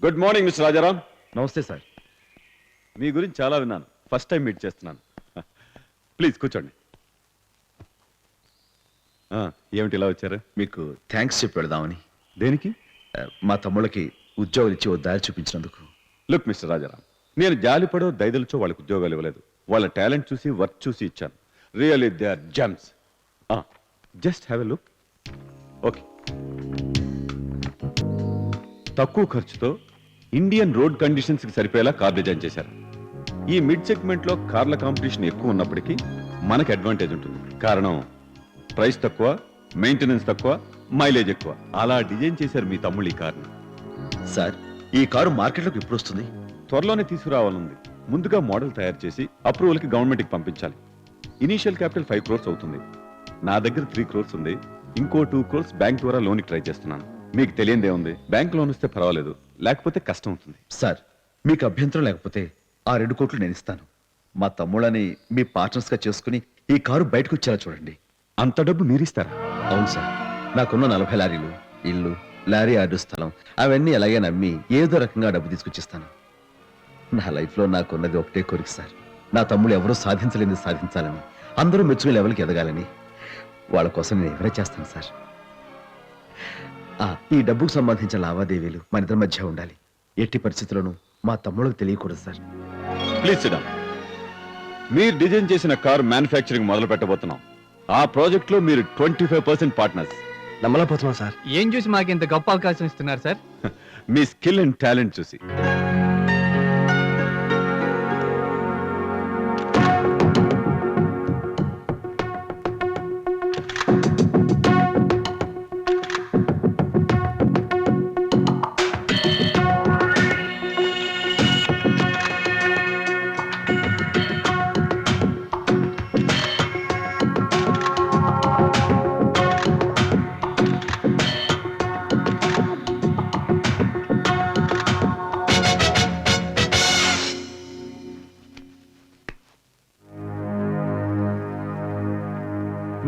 Good morning mister Rajaram. నమస్తే sir. మీ గురించి చాలా విన్నాను, ఫస్ట్ టైం మీట్ చేస్తున్నాను. ప్లీజ్ కూర్చోండి. ఏమిటి ఇలా వచ్చారు? మీకు థ్యాంక్స్ చెప్పి వెళదామని. దేనికి? మా తమ్ముళ్ళకి ఉద్యోగాలు ఇచ్చి ఓ దారి చూపించినందుకు. లుక్ మిస్టర్ రాజారాం, నేను జాలిపడో దయదలుచో వాళ్ళకి ఉద్యోగాలు ఇవ్వలేదు. వాళ్ళ టాలెంట్ చూసి వర్క్ చూసి ఇచ్చాను. Really they are gems. Just have a look. Okay. తక్కువ ఖర్చుతో ఇండియన్ రోడ్ కండిషన్స్ కి సరిపోయేలా కార్ డిజైన్ చేశారు. ఈ మిడ్ సెగ్మెంట్ లో కార్ల కాంపిటీషన్ ఎక్కువ ఉన్నప్పటికీ మనకి అడ్వాంటేజ్ ఉంటుంది. కారణం ప్రైస్ తక్కువ, మెయింటెనెన్స్ తక్కువ, మైలేజ్ ఎక్కువ. అలా డిజైన్ చేశారు మీ తమ్ముళ్ళు ఈ కార్ని. సార్, ఈ కారు మార్కెట్లోకి ఎప్పుడు వస్తుంది? త్వరలోనే తీసుకురావాలనుంది. ముందుగా మోడల్ తయారు చేసి అప్రూవల్ కి గవర్నమెంట్ కి పంపించాలి. ఇనీషియల్ క్యాపిటల్ 5 crores అవుతుంది. నా దగ్గర 3 crores ఉంది. ఇంకో 2 crores బ్యాంక్ ద్వారా లోన్ ట్రై చేస్తున్నాను. మీకు తెలియదే ఉంది, బ్యాంక్ లోన్ ఇస్తే పర్వాలేదు, లేకపోతే కష్టం అవుతుంది. సార్, మీకు అభ్యంతరం లేకపోతే ఆ 2 కోట్లు నేను ఇస్తాను. మా తమ్ముళ్ళని మీ పార్ట్నర్స్ గా చేసుకుని ఈ కారు బయటకు వచ్చేలా చూడండి. అంత డబ్బు మీరిస్తారా? అవును సార్, నాకున్న 40 లారీలు, ఇల్లు, లారీ ఆర్డర్ స్థలం అవన్నీ ఎలాగే నమ్మి ఏదో రకంగా డబ్బు తీసుకొచ్చిస్తాను. నా లైఫ్లో నాకున్నది ఒకటే కోరిక సార్, నా తమ్ముళ్ళు ఎవరూ సాధించలేనిది సాధించాలని, అందరూ మెచ్చుకునే లెవెల్కి ఎదగాలని. వాళ్ళ కోసం నేను ఎవరే చేస్తాను సార్. ఈ డబ్బుకు సంబంధించిన లావాదేవీలు మన ఇద్దరి మధ్య ఉండాలి. ఎట్టి పరిస్థితుల్లోనూ మా తమ్ముళ్ళకి తెలియకూడదు సార్. Please SIT down. మీరు డిజైన్ చేసిన కారు మ్యానుఫ్యాక్చరింగ్ మొదలు పెట్టబోతున్నాం. ఆ ప్రాజెక్ట్ లో మీరు 25% పార్ట్నర్స్. నమ్మలేకపోతున్నాం సార్. ఏం చూసి మాకు ఇంత గొప్ప అవకాశం ఇస్తున్నారు sir? Me skill and talent చూసి.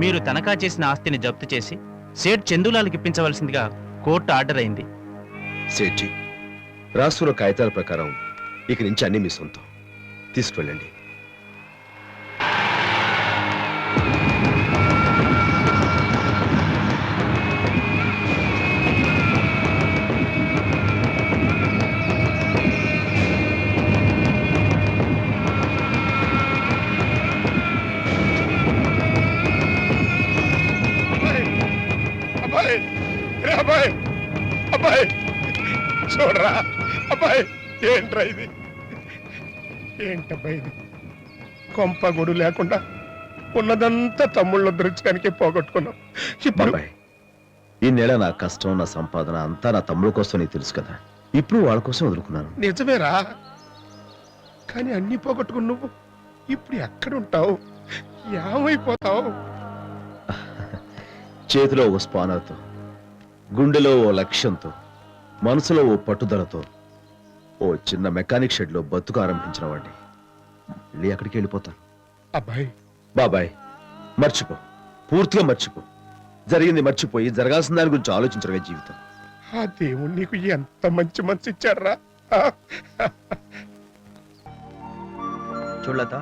మీరు తనఖా చేసిన ఆస్తిని జప్తు చేసి సేట్ చందులాల్కి ఇప్పించవలసిందిగా కోర్టు ఆర్డర్ అయింది. సేఠి, రాసుల కాగితాల ప్రకారం ఇక నుంచి అన్ని మీ సొంతం. తీసుకువెళ్ళండి. అబ్బాయి, అబ్బాయి చూడరా అబ్బాయి, ఏంట్రా ఇది? ఏంటబ్బాయి ఇది? కొంప గుడు లేకుండా ఉన్నదంతా తమ్ముళ్ళ దృష్టికానికి పోగొట్టుకున్నాం. బాబాయ్, ఈ నెల నా కష్టం, నా సంపాదన అంతా నా తమ్ముడు కోసం నీకు తెలుసు కదా. ఇప్పుడు వాళ్ళ కోసం వదులుకున్నాను. నిజమేరా, కానీ అన్ని పోగొట్టుకుని నువ్వు ఇప్పుడు ఎక్కడుంటావు? ఏమైపోతావు? చేతిలో ఓ స్పానర్తో, గుండెలో ఓ లక్ష్యంతో, మనసులో ఓ పట్టుదలతో ఓ చిన్న మెకానిక్ షెడ్ లో బతుకు ఆరంభించిన వాడిని మళ్ళీ అక్కడికి వెళ్ళిపోతాను. అబ్బాయి, బాబాయ్, మర్చిపో, పూర్తిగా మర్చిపో. జరిగింది మర్చిపోయి జరగాల్సిన దాని గురించి ఆలోచించడమే జీవితం. ఆ దేవుడు నీకు ఎంత మంచి మనసు ఇచ్చాడ్రా. చూడలత,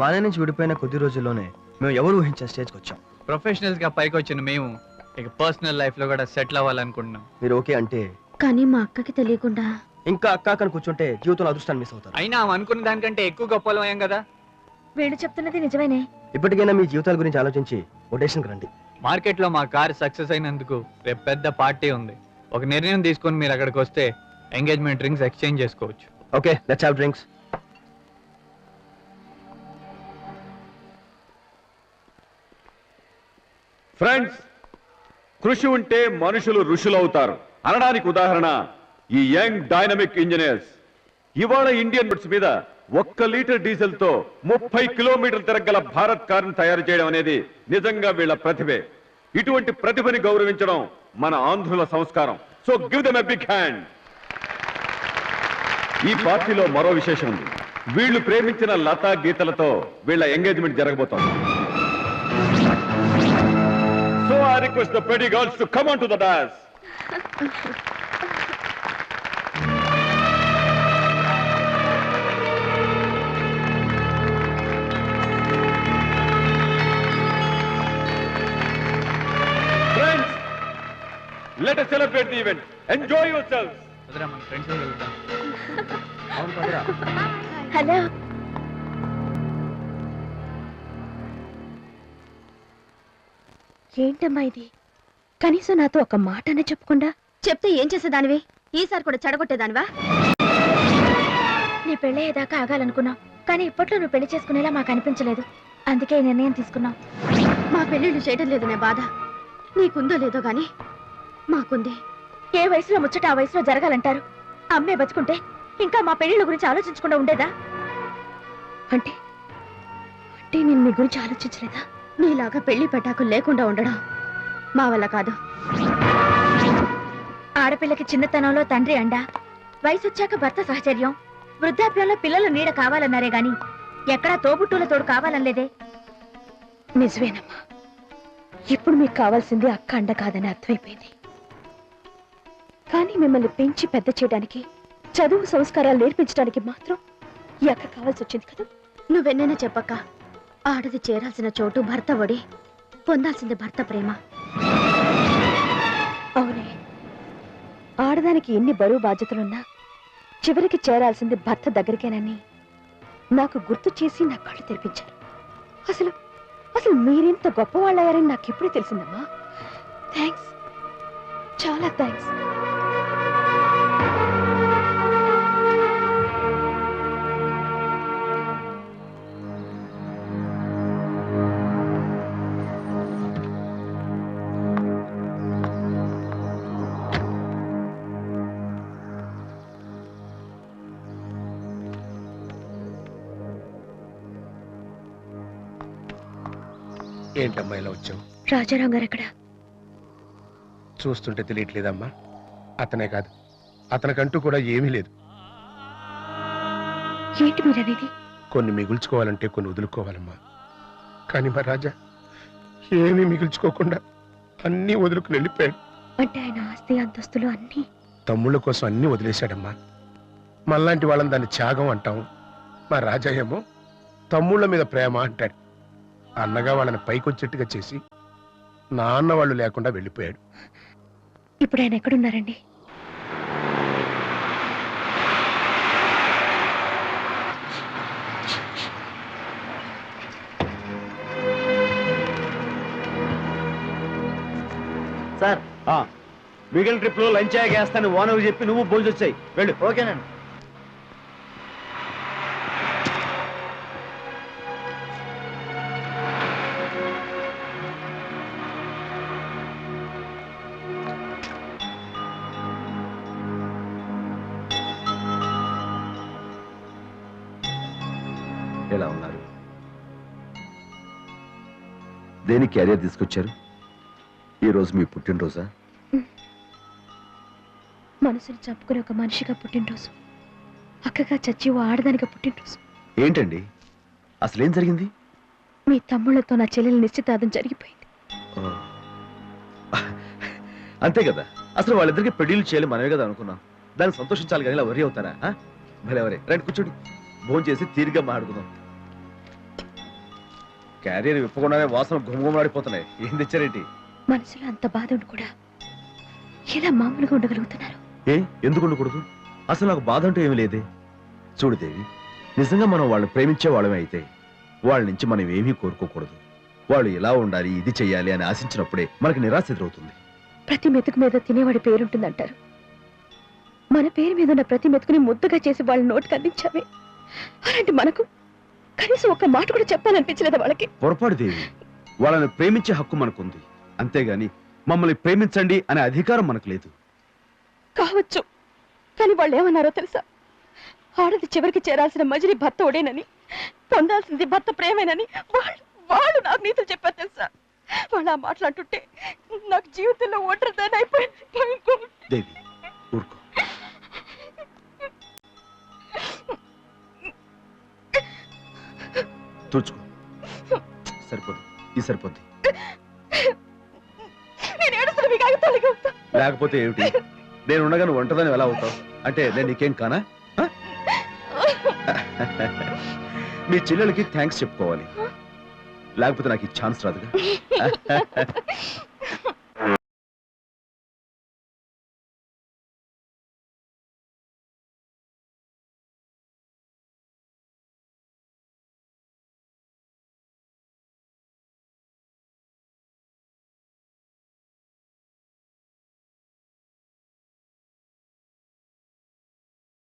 మానే నుంచి విడిపోయిన కొద్ది రోజుల్లోనే మేము ఎవరు ఊహించే స్టేజ్కి వచ్చాం. ప్రొఫెషనల్స్ గా పైకి వచ్చిన మేము ఇక పర్సనల్ లైఫ్ లో కూడా సెటిల్ అవ్వాలనుకుంటున్నాం. మీరు ఓకే అంటే కానీ మా అక్కకి తెలియకుండా ఇంకా అక్కాకని కూర్చుంటే జీవితంలో అదృష్టాన్ని మిస్ అవుతారు. అయినా అనుకున్న దానికంటే ఎక్కువ గొప్పలం అయ్యాం కదా. వీళ్ళు చెప్తున్నది నిజమేనే. ఇప్పటికైనా మీ జీవితాల గురించి ఆలోచించి ఒటేషన్కి రండి. మార్కెట్ లో మా కార్ సక్సెస్ అయినందుకు రేపు పెద్ద పార్టీ ఉంది. ఒక నిర్ణయం తీసుకొని మీరు అక్కడికి వస్తే ఎంగేజ్మెంట్ రింగ్స్ ఎక్స్చేంజ్ చేసుకోవచ్చు. Okay, let's have drinks. Friends, కృషి ఉంటే మనుషులు ఋషులవుతారు అనడానికి ఉదాహరణ ఈ యంగ్ డైనమిక్ ఇంజనీర్స్. ఇవాళ ఇండియన్ రోడ్స్ మీద 1 లీటర్ డీజిల్ తో 30 కిలోమీటర్లు తిరగల భారత్ కారును తయారు చేయడం అనేది నిజంగా వీళ్ళ ప్రతిభే. ఇటువంటి ప్రతిభని గౌరవించడం మన ఆంధ్రుల సంస్కారం. So give them a big hand. ఈ పార్టీలో మరో విశేషం ఉంది. వీళ్ళు ప్రేమించిన లతా గీతలతో వీళ్ళ ఎంగేజ్మెంట్ జరగబోతోంది. So I request the pretty girls to come on to the dance. let us celebrate the event. Enjoy yourselves. వదిరా మన ఫ్రెండ్స్ వెళ్తాం. హలో ఏంటమ్మా ఇది? కనీసం నాతో ఒక మాటనే చెప్పకుండా చెప్తే ఏం చేసేదానివి? ఈసారి కూడా చెడగొట్టేదానివా? నీ పెళ్ళయ్యేదాకా ఆగాలనుకున్నావు, కానీ ఇప్పట్లో నువ్వు పెళ్లి చేసుకునేలా మాకు అనిపించలేదు. అందుకే ఈ నిర్ణయం తీసుకున్నాం. మా పెళ్ళిళ్ళు చేయడం లేదనే బాధ నీకుందో లేదో గాని మాకుంది. ఏ వయసులో ముచ్చట ఆ వయసులో జరగాలంటారు. అమ్మే బతుకుంటే ఇంకా మా పెళ్లిళ్ళ గురించి ఆలోచించకుండా ఉండేదా? అంటే అంటే నేను మీ గురించి ఆలోచించలేదా? నీలాగా పెళ్లి పెటాకులు లేకుండా ఉండడం మా వల్ల కాదు. ఆడపిల్లకి చిన్నతనంలో తండ్రి అండ, వయసు వచ్చాక భర్త సహచర్యం, వృద్ధాప్యంలో పిల్లల నీడ కావాలన్నారే గాని ఎక్కడా తోబుట్టుల తోడు కావాలనలేదే. నిజమేనమ్మా, ఇప్పుడు మీకు కావాల్సింది అక్క అండ కాదని అర్థమైపోయింది. కానీ మిమ్మల్ని పెంచి పెద్ద చేయడానికి, చదువు సంస్కారాలు నేర్పించడానికి మాత్రం ఈ అక్క కావాల్సి వచ్చింది కదా. నువ్వెన్నైనా చెప్పక్క, ఆడది చేరాల్సిన చోటు భర్త ఒడి, పొందాల్సింది భర్త ప్రేమ. అవునే, ఆడదానికి ఎన్ని బరువు బాధ్యతలున్నా చివరికి చేరాల్సింది భర్త దగ్గరికేనని నాకు గుర్తు చేసి నా కళ్ళు తెరిపించారు. అసలు అసలు మీరెంత గొప్పవాళ్ళయ్యారని నాకు ఇప్పుడే తెలిసిందమ్మా. థ్యాంక్స్, చాలా థ్యాంక్స్. ఏంటమ్మా ఇలా వచ్చావు? రాజారాం గారు ఎక్కడ? చూస్తుంటే తెలియట్లేదమ్మా. అతనే కాదు, అతనికంటూ కూడా ఏమీ లేదు. ఏంటి మీరనేది? కొన్ని మిగుల్చుకోవాలంటే కొన్ని వదులుకోవాలమ్మా. కానీ మా రాజా ఏమీ మిగుల్చుకోకుండా అన్నీ వదులుకుని వెళ్ళిపోయాడు. అంటే ఆయన ఆస్తి అంతస్తులు అన్నీ తమ్ముళ్ళ కోసం అన్నీ వదిలేశాడమ్మా. మనలాంటి వాళ్ళని దాన్ని త్యాగం అంటాం. మా రాజా ఏమో తమ్ముళ్ళ మీద ప్రేమ అంటాడు. అన్నగా వాళ్ళని పైకొచ్చేట్టుగా చేసి నాన్న వాళ్ళు లేకుండా వెళ్ళిపోయాడు. ఇప్పుడు ఆయన ఎక్కడున్నారండి? సార్, మిగిలిన ట్రిప్ లో లంచ్ అయ్యేస్తాను ఓనర్ చెప్పి నువ్వు భోజనం వచ్చాయి వెళ్ళు. ఓకేనండి. ఎలా ఉన్నారు? దేని క్యారియర్ తీసుకొచ్చారు? ఈ రోజు మీ పుట్టినరోజా? మనసుని చంపుకుని ఒక మనిషిగా పుట్టినరోజు, అక్కగా చచ్చి ఓ ఆడదానిగా పుట్టినరోజు. ఏంటండి అసలేం జరిగింది? మీ తమ్ముళ్లతో నా చెల్లెల నిశ్చితార్థం జరిగిపోయింది. అంతే కదా, అసలు వాళ్ళిద్దరికి పెళ్లిళ్ళు చేయాలి మనమే కదా అనుకున్నాం. దానికి సంతోషించాలి కానీ ఇలా వరి అవుతారా? భలే ఎవరే, రండి కూర్చోండి, భోజనం చేసి తీరిగ్గా మాట్లాడుకుందాం. క్యారియర్ విప్పకుండానే వాసన గుమగుమలాడిపోతున్నాయి. ఏం తెచ్చారేంటి? మనసులో అంత బాధ ఉండి కూడా ఎలా మామూలుగా ఉండగలుగుతున్నారు? ఎందుకు ఉండకూడదు? అసలు నాకు బాధ అంటూ ఏమీ లేదే. చూడు దేవి, నిజంగా మనం వాళ్ళని ప్రేమించే వాళ్ళమే అయితే వాళ్ళ నుంచి మనం ఏమీ కోరుకోకూడదు. వాళ్ళు ఇలా ఉండాలి, ఇది చెయ్యాలి అని ఆశించినప్పుడే మనకి నిరాశ ఎదురవుతుంది. ప్రతి మెతుకు మీద తినేవాడి పేరుంటుందంటారు. మన పేరు మీద ఉన్న ప్రతి మెతుకుని ముద్దుగా చేసి వాళ్ళ నోటికి అందించామే. అలాంటి మనకు కనీసం ఒక్క మాట కూడా చెప్పాలనిపించలేదు వాళ్ళకి. పొరపాటు దేవి, వాళ్ళని ప్రేమించే హక్కు మనకుంది, అంతేగాని మమ్మల్ని ప్రేమించండి అనే అధికారం మనకు లేదు. కావచ్చు, కానీ వాళ్ళు ఏమన్నారో తెలుసా? ఆడది చివరికి చేరాల్సిన మజిలీ భర్త ఒడేనని, పొందాల్సింది భర్త ప్రేమేనని వాళ్ళు నాకు నీతులు చెప్పారు తెలుసా? వాళ్ళు ఆ మాట్లాడుతుంటే నాకు జీవితంలో ఒంటరిదాన్ని అయిపోయింది. దేవి ఊరుకో. తుడుచుకో, సరిపోదు, ఇది సరిపోద్ది. లేకపోతే ఏమిటి? నేను ఉండగా నువ్వు ఒంటరిదాన్ని ఎలా అవుతావు? అంటే నేను నీకేం కానా? మీ చెల్లెలకి థ్యాంక్స్ చెప్పుకోవాలి, లేకపోతే నాకు ఈ ఛాన్స్ రాదుగా.